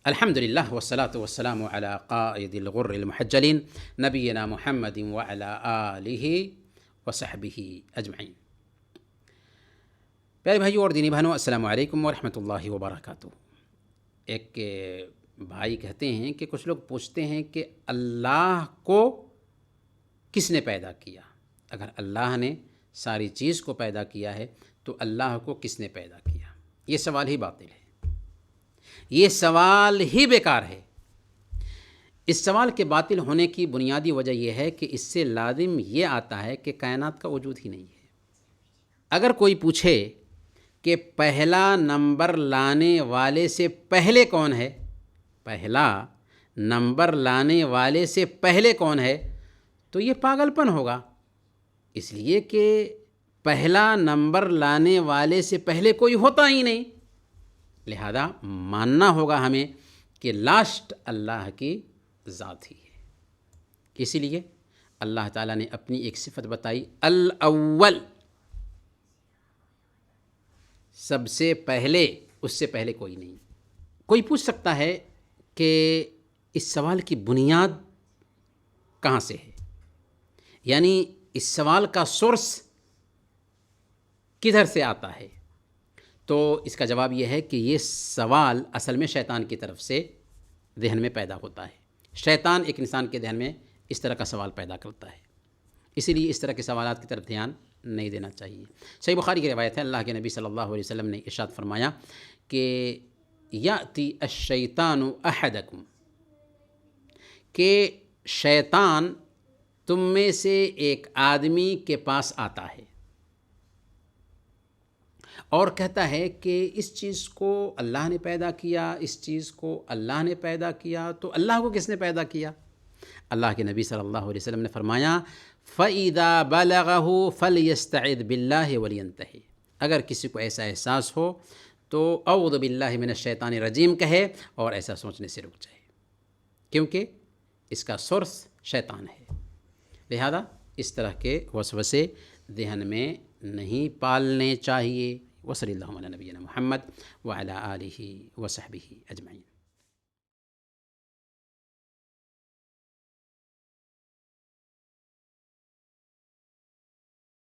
الحمد لله والصلاة والسلام على قائد الغر المحجلين نبينا محمد وعلى آله وصحبه اجمعین۔ پیارے بھائیو اور دینی بہنوں، السلام علیکم ورحمۃ اللہ وبرکاتہ۔ ایک بھائی کہتے ہیں کہ کچھ لوگ پوچھتے ہیں کہ اللہ کو کس نے پیدا کیا؟ اگر اللہ نے ساری چیز کو پیدا کیا ہے تو اللہ کو کس نے پیدا کیا؟ یہ سوال ہی باطل ہے، یہ سوال ہی بیکار ہے۔ اس سوال کے باطل ہونے کی بنیادی وجہ یہ ہے کہ اس سے لازم یہ آتا ہے کہ کائنات کا وجود ہی نہیں ہے۔ اگر کوئی پوچھے کہ پہلا نمبر لانے والے سے پہلے کون ہے، پہلا نمبر لانے والے سے پہلے کون ہے، تو یہ پاگل پن ہوگا، اس لیے کہ پہلا نمبر لانے والے سے پہلے کوئی ہوتا ہی نہیں۔ لہذا ماننا ہوگا ہمیں کہ لاسٹ اللہ کی ذات ہی ہے۔ اسی لیے اللہ تعالیٰ نے اپنی ایک صفت بتائی، الاول، سب سے پہلے، اس سے پہلے کوئی نہیں۔ کوئی پوچھ سکتا ہے کہ اس سوال کی بنیاد کہاں سے ہے، یعنی اس سوال کا سورس کدھر سے آتا ہے؟ تو اس کا جواب یہ ہے کہ یہ سوال اصل میں شیطان کی طرف سے ذہن میں پیدا ہوتا ہے۔ شیطان ایک انسان کے ذہن میں اس طرح کا سوال پیدا کرتا ہے، اسی لیے اس طرح کے سوالات کی طرف دھیان نہیں دینا چاہیے۔ صحیح بخاری کی روایت ہے، اللہ کے نبی صلی اللہ علیہ وسلم نے ارشاد فرمایا کہ یأتی الشیطان احدکم، کہ شیطان تم میں سے ایک آدمی کے پاس آتا ہے اور کہتا ہے کہ اس چیز کو اللہ نے پیدا کیا، اس چیز کو اللہ نے پیدا کیا، تو اللہ کو کس نے پیدا کیا؟ اللہ کے نبی صلی اللہ علیہ وسلم نے فرمایا فَإِذَا بَلَغَهُ فَلْيَسْتَعِذْ بِاللَّهِ وَلْيَنْتَهِ، اگر کسی کو ایسا احساس ہو تو اعوذ باللہ من الشیطان الرجیم کہے اور ایسا سوچنے سے رک جائے، کیونکہ اس کا سورس شیطان ہے۔ لہذا اس طرح کے وسوسے ذہن میں نہیں پالنے چاہیے۔ وصلی اللہ علی نبینا محمد وعلی آلہ وصحبہ اجمعین۔